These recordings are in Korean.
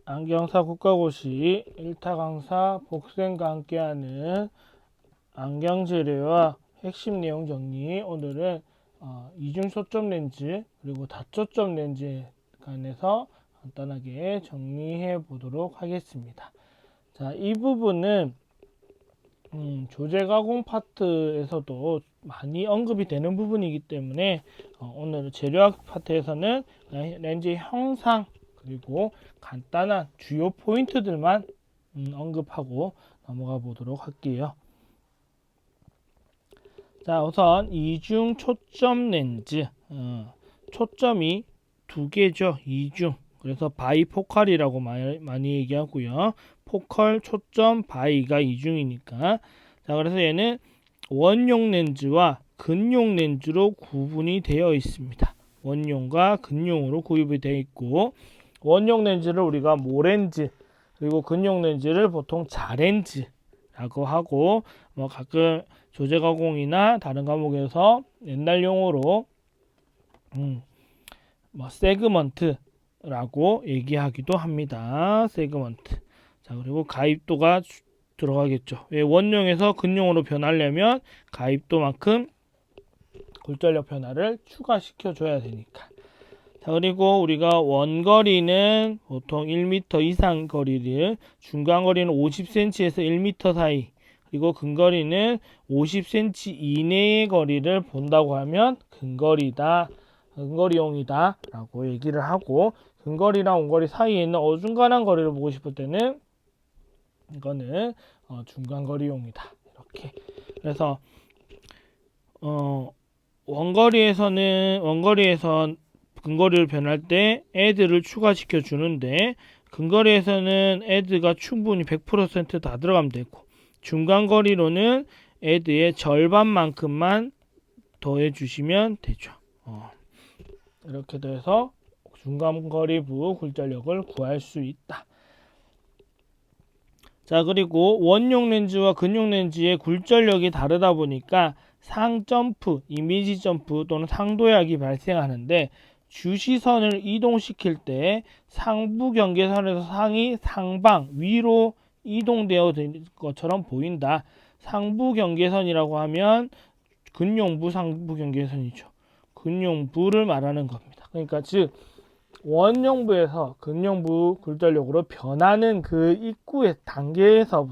안경사 국가고시 1타 강사 복생과 함께하는 안경재료와 핵심 내용 정리. 오늘은 이중 초점 렌즈 그리고 다초점 렌즈에 관해서 간단하게 정리해 보도록 하겠습니다. 자, 이 부분은 조제 가공 파트에서도 많이 언급이 되는 부분이기 때문에 오늘 재료학 파트에서는 렌즈의 형상 그리고 간단한 주요 포인트들만 언급하고 넘어가 보도록 할게요. 자, 우선 이중 초점 렌즈, 초점이 두 개죠. 이중. 그래서 바이포칼이라고 많이 얘기하고요. 포컬, 초점, 바이가 이중이니까. 자, 그래서 얘는 원용 렌즈와 근용 렌즈로 구분이 되어 있습니다. 원용과 근용으로 구입이 되어 있고, 원용 렌즈를 우리가 모렌즈, 그리고 근용 렌즈를 보통 자렌즈라고 하고, 가끔 조제 가공이나 다른 과목에서 옛날 용어로 세그먼트라고 얘기하기도 합니다. 세그먼트. 자, 그리고 가입도가 들어가겠죠. 왜 원용에서 근용으로 변하려면 가입도만큼 굴절력 변화를 추가시켜 줘야 되니까. 자, 그리고 우리가 원거리는 보통 1m 이상 거리를, 중간거리는 50cm에서 1m 사이, 그리고 근거리는 50cm 이내의 거리를 본다고 하면 근거리다, 근거리용이다 라고 얘기를 하고, 근거리랑 원거리 사이에 있는 어중간한 거리를 보고 싶을 때는 이거는 중간거리용이다. 이렇게. 그래서 원거리에선 근거리를 변할 때 애드를 추가시켜 주는데, 근거리에서는 애드가 충분히 100% 다 들어가면 되고, 중간거리로는 애드의 절반만큼만 더해 주시면 되죠. 이렇게 돼서 중간거리부 굴절력을 구할 수 있다. 자, 그리고 원용 렌즈와 근용 렌즈의 굴절력이 다르다 보니까 상점프, 이미지 점프 또는 상도약이 발생하는데, 주시선을 이동시킬 때 상부 경계선에서 상이 상방, 위로 이동되어 된 것처럼 보인다. 상부 경계선이라고 하면 근용부, 상부 경계선이죠. 근용부를 말하는 겁니다. 그러니까 즉 원용부에서 근용부 굴절력으로 변하는 그 입구의 단계에서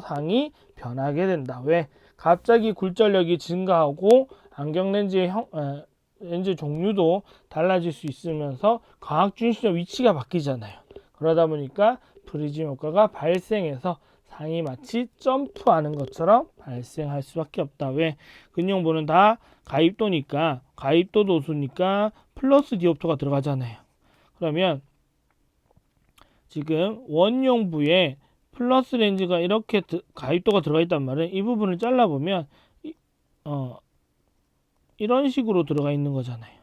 상이 변하게 된다. 왜? 갑자기 굴절력이 증가하고 안경 렌즈의 렌즈 종류도 달라질 수 있으면서 광학중심적 위치가 바뀌잖아요. 그러다 보니까 프리즘 효과가 발생해서 상이 마치 점프하는 것처럼 발생할 수밖에 없다. 왜? 근용부는 다 가입도니까, 가입도 도수니까 플러스 디옵터가 들어가잖아요. 그러면 지금 원용부에 플러스 렌즈가 이렇게 가입도가 들어가 있단 말은, 이 부분을 잘라보면 이런 식으로 들어가 있는 거잖아요.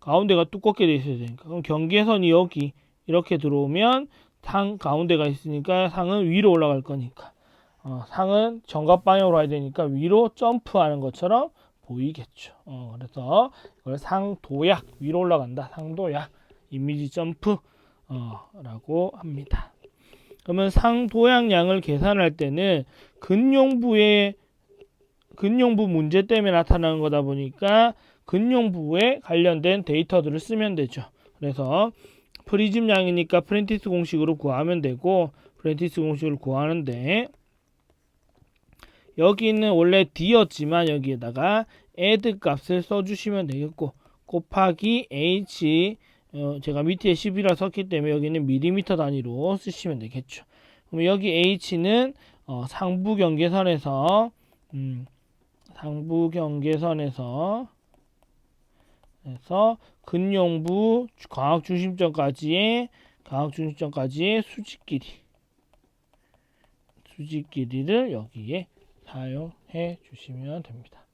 가운데가 두껍게 되어 있어야 되니까. 그럼 경계선이 여기 이렇게 들어오면 상 가운데가 있으니까 상은 위로 올라갈 거니까, 상은 정각 방향으로 와야 되니까 위로 점프하는 것처럼 보이겠죠. 그래서 이걸 상도약, 위로 올라간다, 상도약, 이미지 점프 라고 합니다. 그러면 상도약량을 계산할 때는 근용부 문제 때문에 나타나는 거다 보니까 근용부에 관련된 데이터들을 쓰면 되죠. 그래서 프리즘량이니까 프렌티스 공식으로 구하면 되고, 프렌티스 공식을 구하는데, 여기는 원래 D였지만 여기에다가 add 값을 써주시면 되겠고, 곱하기 h, 제가 밑에 10이라 썼기 때문에 여기는 밀리미터 단위로 쓰시면 되겠죠. 그럼 여기 h는 상부 경계선에서 근용부 광학 중심점까지의 수직길이를 여기에 사용해 주시면 됩니다.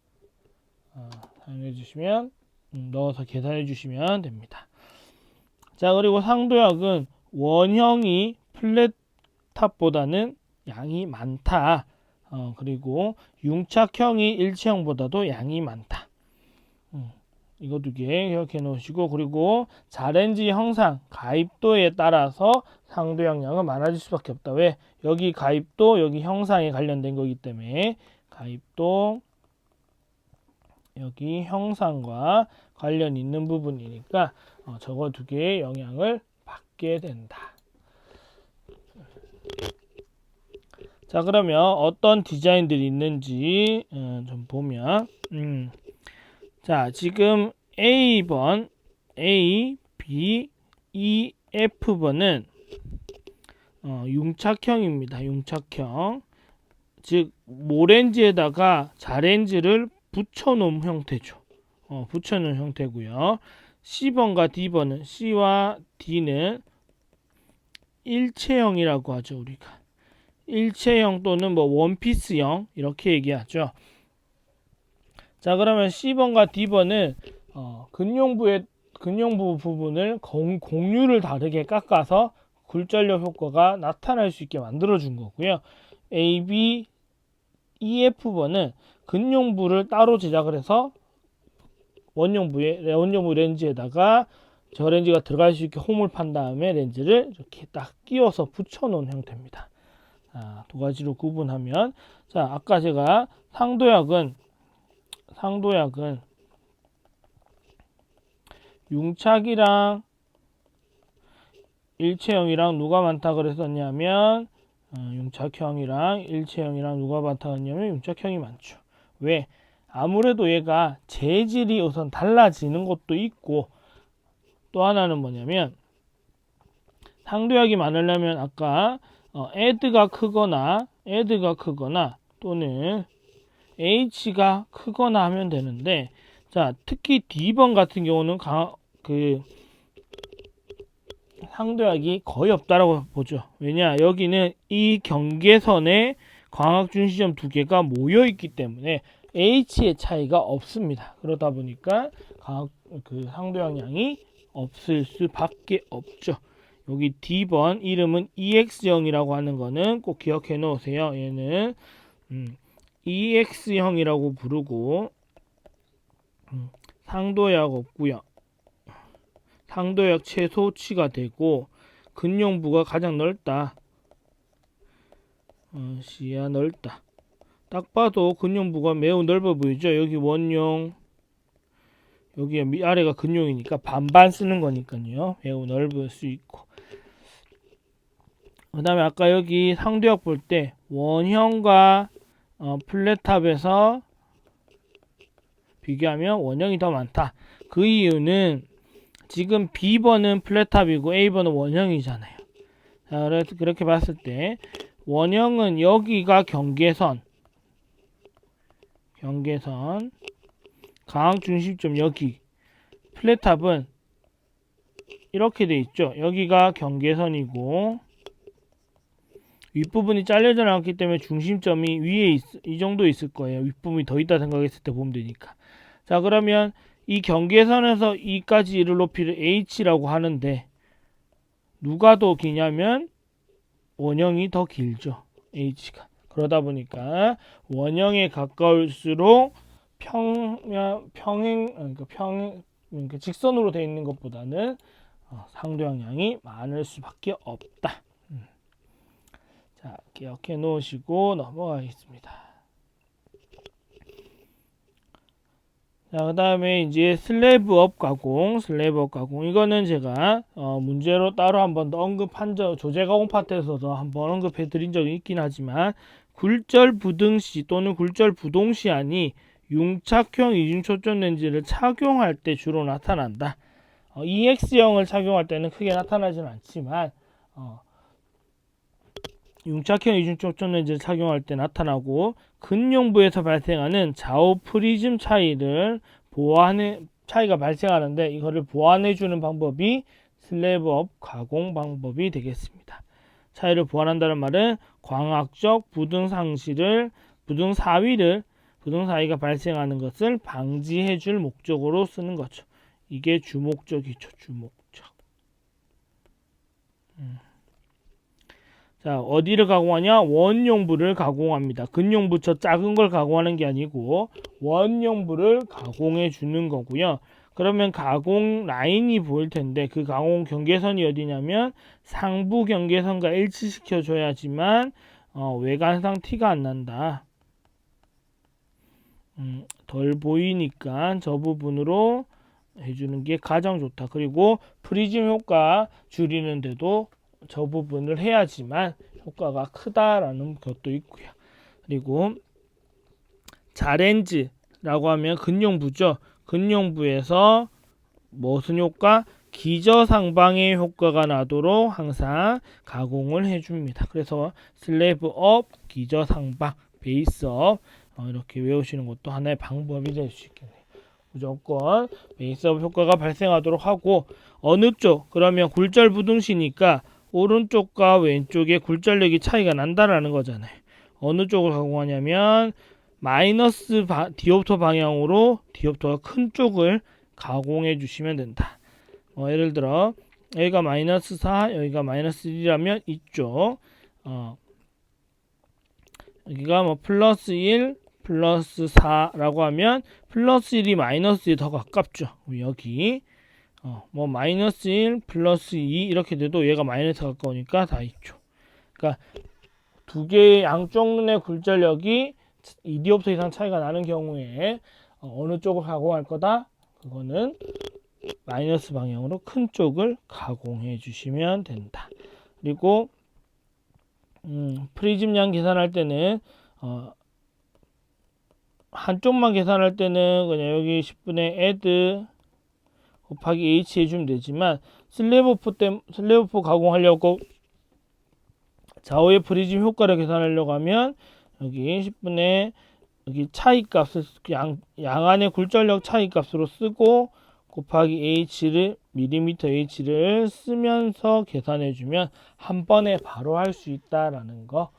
넣어서 계산해 주시면 됩니다. 자, 그리고 상도약은 원형이 플랫탑보다는 양이 많다. 그리고 융착형이 일체형보다도 양이 많다. 이거 두 개 기억해 놓으시고, 그리고 자렌지 형상, 가입도에 따라서 상도 역량은 많아질 수밖에 없다. 왜? 여기 가입도, 여기 형상에 관련된 거기 때문에 가입도, 여기 형상과 관련 있는 부분이니까 저거 두 개의 영향을 받게 된다. 자, 그러면 어떤 디자인들이 있는지 좀 보면 자, 지금 A번, A, B, E, F번은 융착형입니다. 융착형. 즉 모렌지에다가 자렌지를 붙여놓은 형태죠. 붙여놓은 형태고요. C번과 D번은, C와 D는 일체형이라고 하죠. 우리가 일체형 또는 뭐 원피스형 이렇게 얘기하죠. 자, 그러면 C번과 D번은 근용부 부분을 공률을 다르게 깎아서 굴절력 효과가 나타날 수 있게 만들어 준 거고요. A, B, EF번은 근용부를 따로 제작을 해서 원용부 렌즈에다가 저 렌즈가 들어갈 수 있게 홈을 판 다음에 렌즈를 이렇게 딱 끼워서 붙여 놓은 형태입니다. 자, 두 가지로 구분하면, 자, 아까 제가 상도약은 융착이랑 일체형이랑 누가 많다 그랬었냐면 융착형이랑 일체형이랑 누가 많다 그랬냐면 융착형이 많죠. 왜? 아무래도 얘가 재질이 우선 달라지는 것도 있고, 또 하나는 뭐냐면 상도약이 많으려면 아까 애드가 크거나 또는 H가 크거나 하면 되는데, 자, 특히 D번 같은 경우는 상도약이 거의 없다라고 보죠. 왜냐? 여기는 이 경계선에 광학준 시점 두 개가 모여 있기 때문에 H의 차이가 없습니다. 그러다 보니까 상도약량이 없을 수밖에 없죠. 여기 D번 이름은 EX형이라고 하는 거는 꼭 기억해 놓으세요. 얘는 EX형이라고 부르고 상도약 없고요. 상도약 최소치가 되고 근용부가 가장 넓다. 시야 넓다. 딱 봐도 근용부가 매우 넓어 보이죠. 여기 원용, 여기 아래가 근용이니까 반반 쓰는 거니까요. 매우 넓을 수 있고. 그 다음에 아까 여기 상도약 볼 때 원형과 플랫탑에서 비교하면 원형이 더 많다. 그 이유는 지금 B번은 플랫탑이고 A번은 원형이잖아요. 자, 그래서 그렇게 봤을 때 원형은 여기가 경계선 강중심점 여기, 플랫탑은 이렇게 돼 있죠. 여기가 경계선이고 윗부분이 잘려져 나왔기 때문에 중심점이 위에 이 정도 있을 거예요. 윗부분이 더 있다 생각했을 때 보면 되니까. 자, 그러면 이 경계선에서 이까지 이를 높이를 H라고 하는데 누가 더 기냐면 원형이 더 길죠. H가. 그러다 보니까 원형에 가까울수록 직선으로 되어 있는 것보다는 상도역량이 많을 수밖에 없다. 자, 기억해 놓으시고 넘어가겠습니다. 자, 그 다음에 이제 슬래브업 가공. 이거는 제가 문제로 따로 한번 더 조제 가공 파트에서도 한번 언급해 드린 적이 있긴 하지만, 굴절 부등시 또는 굴절 부동시안이 융착형 이중 초점 렌즈를 착용할 때 주로 나타난다. EX형을 착용할 때는 크게 나타나지는 않지만 융착형 이중 초점 렌즈를 착용할 때 나타나고, 근용부에서 발생하는 좌우 프리즘 차이가 발생하는데 이거를 보완해 주는 방법이 슬래브업 가공 방법이 되겠습니다. 차이를 보완한다는 말은 광학적 부등 사위가 발생하는 것을 방지해 줄 목적으로 쓰는 거죠. 이게 주목적이죠. 주목적. 자, 어디를 가공하냐? 원용부를 가공합니다. 근용부 저 작은 걸 가공하는 게 아니고 원용부를 가공해 주는 거고요. 그러면 가공 라인이 보일 텐데 그 가공 경계선이 어디냐면 상부 경계선과 일치시켜 줘야지만 외관상 티가 안 난다. 덜 보이니까 저 부분으로 해주는 게 가장 좋다. 그리고 프리즘 효과 줄이는데도 저 부분을 해야지만 효과가 크다라는 것도 있고요. 그리고 자렌즈라고 하면 근용부죠. 근용부에서 무슨 효과? 기저상방의 효과가 나도록 항상 가공을 해줍니다. 그래서 슬래브 업, 기저상방, 베이스 업 이렇게 외우시는 것도 하나의 방법이 될 수 있겠네요. 무조건 베이스업 효과가 발생하도록 하고 어느 쪽? 그러면 굴절 부등시니까 오른쪽과 왼쪽의 굴절력이 차이가 난다라는 거잖아요. 어느 쪽을 가공하냐면 마이너스 디옵터 방향으로 디옵터가 큰 쪽을 가공해 주시면 된다. 예를 들어 여기가 마이너스 4, 여기가 마이너스 1이라면 이쪽 여기가 뭐 플러스 1, 플러스 4라고 하면 플러스 1이 마이너스 2에 더 가깝죠. 여기 뭐 마이너스 1, 플러스 2 이렇게 돼도 얘가 마이너스 가까우니까 다 있죠. 그러니까 두 개의 양쪽 눈의 굴절력이 2디옵터 이상 차이가 나는 경우에 어느 쪽을 가공할 거다? 그거는 마이너스 방향으로 큰 쪽을 가공해 주시면 된다. 그리고 프리즘량 계산할 때는 한쪽만 계산할 때는 그냥 여기 10분의 add 곱하기 h 해주면 되지만 슬래브4 가공하려고 좌우의 프리즘 효과를 계산하려고 하면 여기 10분의 여기 차이값을 양안의 굴절력 차이값으로 쓰고 곱하기 h를 밀리미터 h를 쓰면서 계산해주면 한 번에 바로 할 수 있다라는 거.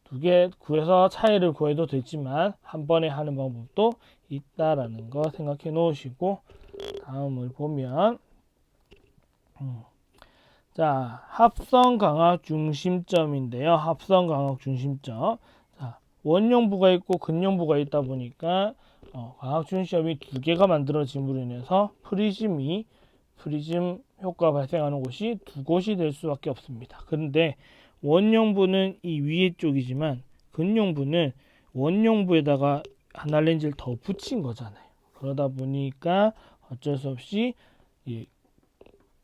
두 개 구해서 차이를 구해도 되지만 한 번에 하는 방법도 있다라는 거 생각해 놓으시고 다음을 보면 자 합성 강학 중심점인데요. 합성 강학 중심점. 자 원용부가 있고 근용부가 있다 보니까 강학 중심점이 두 개가 만들어짐으로 인해서 프리즘 효과 발생하는 곳이 두 곳이 될 수밖에 없습니다. 그런데 원용부는 이 위에 쪽이지만 근용부는 원용부에다가 하나 렌즈를 더 붙인 거잖아요. 그러다 보니까 어쩔 수 없이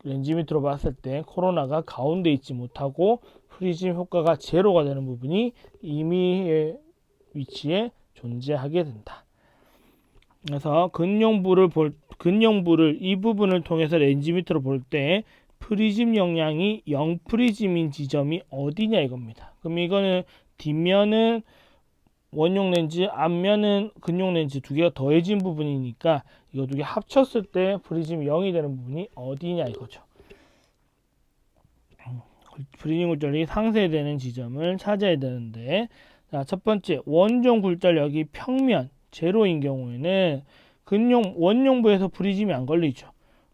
렌즈 밑으로 봤을 때 코로나가 가운데 있지 못하고 프리즘 효과가 제로가 되는 부분이 임의의 위치에 존재하게 된다. 그래서 근용부를 이 부분을 통해서 렌즈 밑으로 볼 때 프리즘 영향이 0 프리즘인 지점이 어디냐 이겁니다. 그럼 이거는 뒷면은 원용 렌즈, 앞면은 근용 렌즈 두 개가 더해진 부분이니까 이거 두 개 합쳤을 때 프리즘 0이 되는 부분이 어디냐 이거죠. 프리즘 굴절력이 상쇄되는 지점을 찾아야 되는데 자, 첫 번째 원종 굴절력이 평면 제로인 경우에는 원용부에서 프리즘이 안 걸리죠.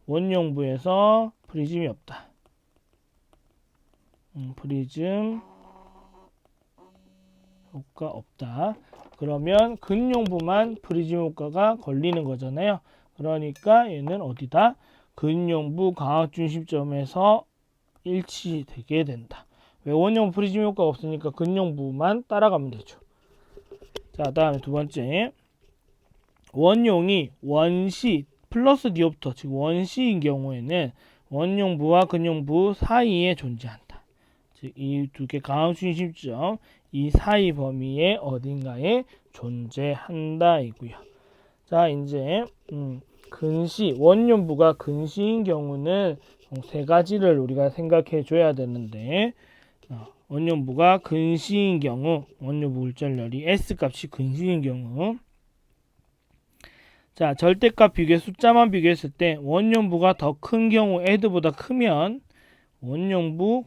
원용부에서 프리즘이 없다. 프리즘 효과 없다. 그러면 근용부만 프리즘 효과가 걸리는 거잖아요. 그러니까 얘는 어디다? 근용부 강학중심점에서 일치되게 된다. 왜 원용 프리즘 효과가 없으니까 근용부만 따라가면 되죠. 자, 다음에 두 번째 원용이 원시 플러스 디옵터 즉 원시인 경우에는 원용부와 근용부 사이에 존재한다. 즉 이 두 개 강학중심점 이 사이 범위에 어딘가에 존재한다 이고요. 자 이제 근시 원용부가 근시인 경우는 세 가지를 우리가 생각해 줘야 되는데 원용부가 근시인 경우 원용부 굴절열이 S값이 근시인 경우 자 절대값 비교해 숫자만 비교했을 때 원용부가 더 큰 경우 add보다 크면 원용부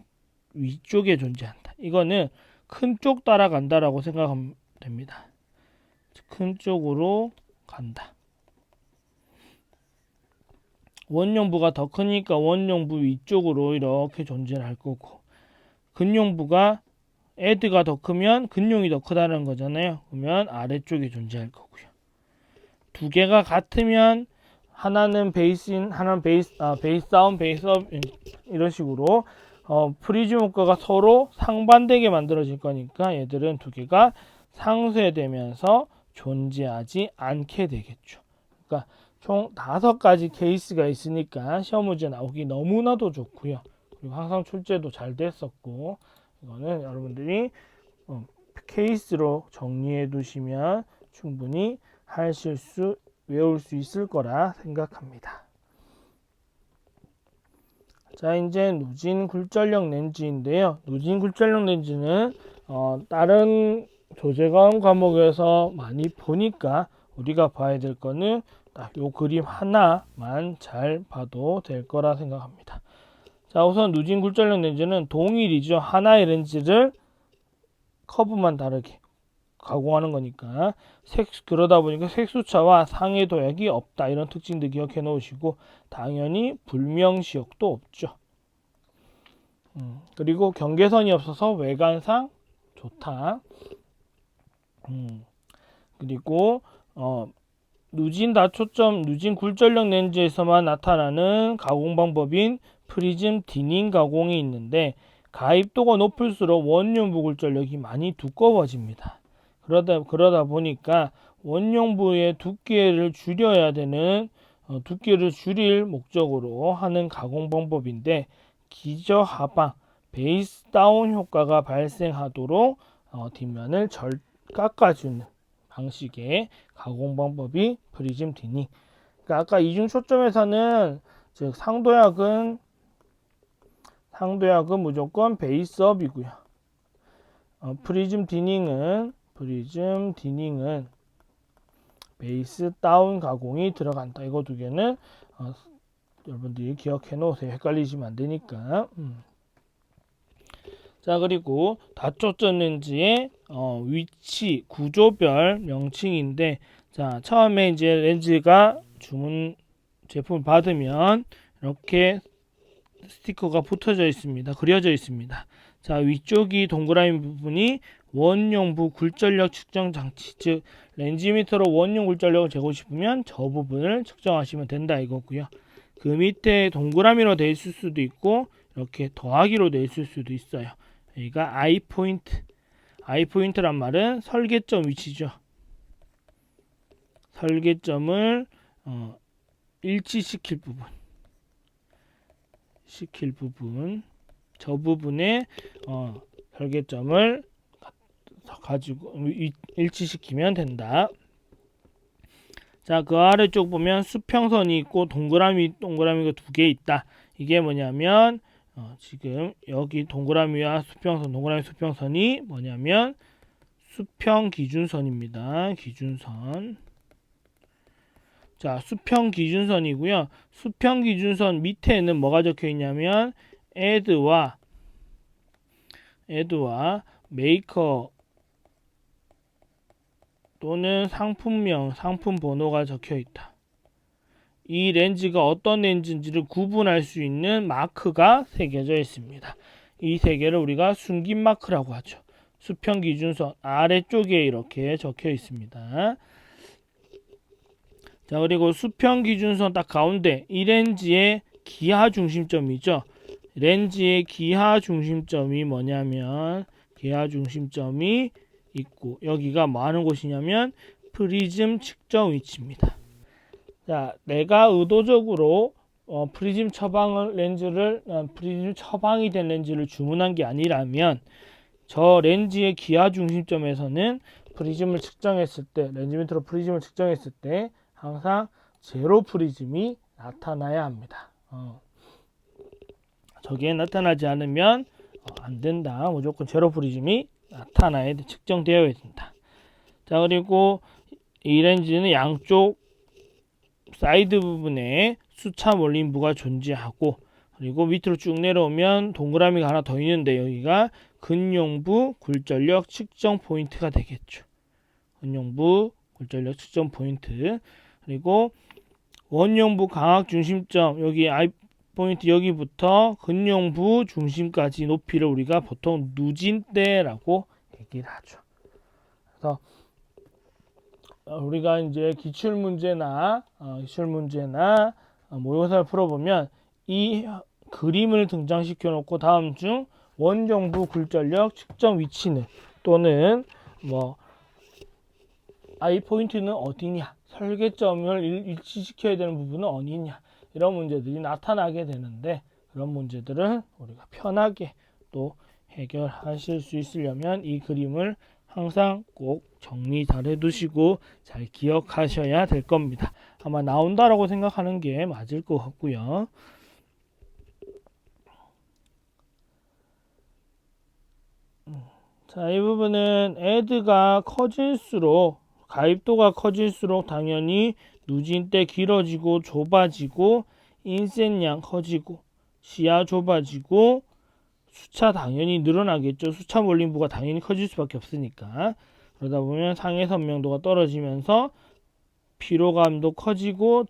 위쪽에 존재한다. 이거는 큰 쪽 따라간다라고 생각하면 됩니다. 큰 쪽으로 간다. 원용부가 더 크니까 원용부 위쪽으로 이렇게 존재할 거고 근용부가 add가 더 크면 근용이 더 크다는 거잖아요. 그러면 아래쪽에 존재할 거고요. 두 개가 같으면 하나는 베이스인, 하나는 베이스 다운, 베이스업 이런 식으로 프리즘 효과가 서로 상반되게 만들어질 거니까 얘들은 두 개가 상쇄되면서 존재하지 않게 되겠죠. 그러니까 총 5가지 케이스가 있으니까 시험 문제 나오기 너무나도 좋고요. 그리고 항상 출제도 잘 됐었고, 이거는 여러분들이 케이스로 정리해 두시면 충분히 외울 수 있을 거라 생각합니다. 자, 이제 누진 굴절력 렌즈인데요. 누진 굴절력 렌즈는 다른 조제과학 과목에서 많이 보니까 우리가 봐야 될 거는 딱 요 그림 하나만 잘 봐도 될 거라 생각합니다. 자, 우선 누진 굴절력 렌즈는 동일이죠. 하나의 렌즈를 커브만 다르게 가공하는 거니까 그러다 보니까 색수차와 상해 도약이 없다, 이런 특징들 기억해 놓으시고, 당연히 불명시역도 없죠. 그리고 경계선이 없어서 외관상 좋다. 그리고 누진 다초점 누진 굴절력 렌즈에서만 나타나는 가공 방법인 프리즘 디닝 가공이 있는데, 가입도가 높을수록 원용부 굴절력이 많이 두꺼워집니다. 그러다 보니까 원용부의 두께를 줄여야 되는, 두께를 줄일 목적으로 하는 가공 방법인데, 기저 하방, 베이스 다운 효과가 발생하도록 뒷면을 깎아주는 방식의 가공 방법이 프리즘 디닝. 그러니까 아까 이중 초점에서는, 즉 상도약은 무조건 베이스업이고요. 프리즘 디닝은 베이스 다운 가공이 들어간다. 이거 두 개는 여러분들이 기억해 놓으세요. 헷갈리시면 안 되니까. 자, 그리고 다초점 렌즈의 위치, 구조별 명칭인데, 자, 처음에 이제 렌즈가 제품을 받으면 이렇게 스티커가 붙어져 있습니다. 그려져 있습니다. 자, 위쪽이 동그라미 부분이 원용부 굴절력 측정 장치, 즉 렌즈미터로 원용 굴절력을 재고 싶으면 저 부분을 측정하시면 된다, 이거고요. 그 밑에 동그라미로 되어 있을 수도 있고, 이렇게 더하기로 되어 있을 수도 있어요. 여기가 아이포인트란 말은 설계점 위치죠. 설계점을 일치시킬 부분, 저 부분에 설계점을 가지고 일치시키면 된다. 자, 그 아래쪽 보면 수평선이 있고 동그라미가 2개 있다. 이게 뭐냐면 지금 여기 동그라미 수평선이 뭐냐면 수평 기준선입니다. 기준선. 자, 수평 기준선이고요. 수평 기준선 밑에는 뭐가 적혀 있냐면 add와 메이커 또는 상품명, 상품 번호가 적혀 있다. 이 렌즈가 어떤 렌즈인지를 구분할 수 있는 마크가 새겨져 있습니다. 이 세 개를 우리가 숨긴 마크라고 하죠. 수평 기준선 아래쪽에 이렇게 적혀 있습니다. 자, 그리고 수평 기준선 딱 가운데 이 렌즈의 기하 중심점이죠. 렌즈의 기하 중심점이 뭐냐면, 기하 중심점이 있고, 여기가 뭐 하는 곳이냐면 프리즘 측정 위치입니다. 자, 내가 의도적으로 프리즘 처방이 된 렌즈를 주문한 게 아니라면, 저 렌즈의 기하 중심점에서는 프리즘을 측정했을 때, 렌즈미터로 프리즘을 측정했을 때 항상 제로 프리즘이 나타나야 합니다. 저게 나타나지 않으면 안 된다. 무조건 제로 프리즘이 측정되어야 된다. 자, 그리고 이 렌즈는 양쪽 사이드 부분에 수차 몰림부가 존재하고, 그리고 밑으로 쭉 내려오면 동그라미가 하나 더 있는데, 여기가 근용부 굴절력 측정 포인트가 되겠죠. 근용부 굴절력 측정 포인트. 그리고 원용부 강악 중심점, 여기 포인트 여기부터 근용부 중심까지 높이를 우리가 보통 누진대라고 얘기를 하죠. 그래서 우리가 이제 기출문제나 모의고사를 풀어보면 이 그림을 등장시켜 놓고 다음 중 원정부 굴절력 측정 위치는 또는 뭐 I 포인트는 어디냐, 설계점을 일치시켜야 되는 부분은 어디냐, 이런 문제들이 나타나게 되는데, 그런 문제들은 우리가 편하게 또 해결하실 수 있으려면 이 그림을 항상 꼭 정리 잘 해두시고 잘 기억하셔야 될 겁니다. 아마 나온다라고 생각하는 게 맞을 것 같고요. 자, 이 부분은 애드가 커질수록, 가입도가 커질수록 당연히 누진대 길어지고 좁아지고 인센양 커지고 시야 좁아지고 수차 당연히 늘어나겠죠. 수차 몰림부가 당연히 커질 수밖에 없으니까. 그러다 보면 상해 선명도가 떨어지면서 피로감도 커지고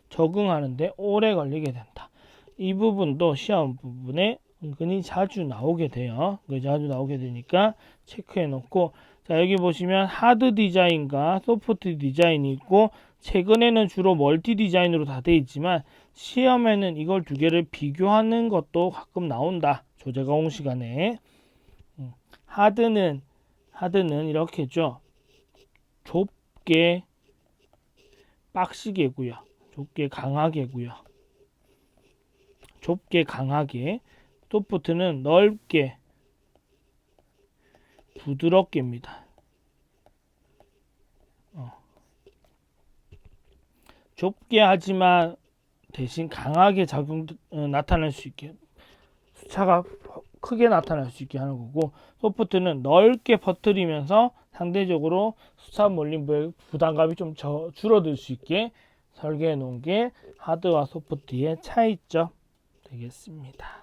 적응하는데 오래 걸리게 된다. 이 부분도 시험 부분에 은근히 자주 나오게 돼요. 자주 나오게 되니까 체크해 놓고, 자, 여기 보시면 하드 디자인과 소프트 디자인이 있고, 최근에는 주로 멀티 디자인으로 다 돼 있지만 시험에는 이걸 두 개를 비교하는 것도 가끔 나온다. 조제가공 시간에. 하드는 이렇게죠. 좁게 빡시게고요. 좁게 강하게고요. 좁게 강하게. 소프트는 넓게 부드럽게입니다. 좁게 하지만 대신 강하게 나타날 수 있게, 수차가 크게 나타날 수 있게 하는 거고, 소프트는 넓게 퍼뜨리면서 상대적으로 수차 몰림부의 부담감이 좀 줄어들 수 있게 설계해 놓은 게 하드와 소프트의 차이점 되겠습니다.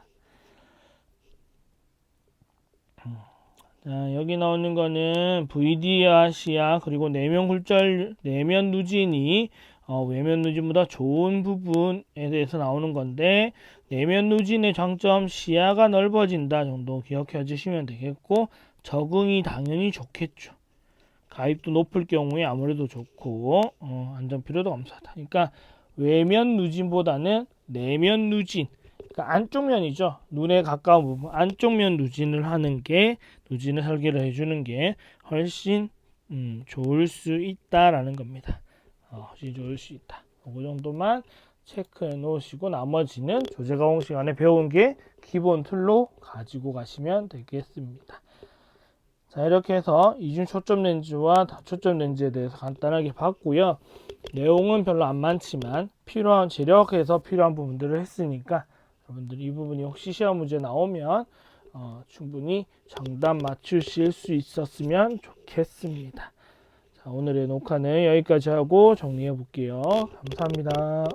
자, 여기 나오는 거는 VD와 시야 그리고 내면 누진이 외면 누진보다 좋은 부분에 대해서 나오는 건데, 내면 누진의 장점, 시야가 넓어진다 정도 기억해 주시면 되겠고, 적응이 당연히 좋겠죠. 가입도 높을 경우에 아무래도 좋고, 안전 피로도 감소하다. 그러니까 외면 누진보다는 내면 누진, 그러니까 안쪽 면이죠. 눈에 가까운 부분, 안쪽 면 누진을 설계를 해주는 게 훨씬 좋을 수 있다라는 겁니다. 훨씬 좋을 수 있다. 그 정도만 체크해 놓으시고 나머지는 조제가공 시간에 배운 게 기본 틀로 가지고 가시면 되겠습니다. 자, 이렇게 해서 이중 초점 렌즈와 다초점 렌즈에 대해서 간단하게 봤고요. 내용은 별로 안 많지만 재력해서 필요한 부분들을 했으니까 여러분들 이 부분이 혹시 시험 문제 나오면 충분히 정답 맞추실 수 있었으면 좋겠습니다. 자, 오늘의 녹화는 여기까지 하고 정리해 볼게요. 감사합니다.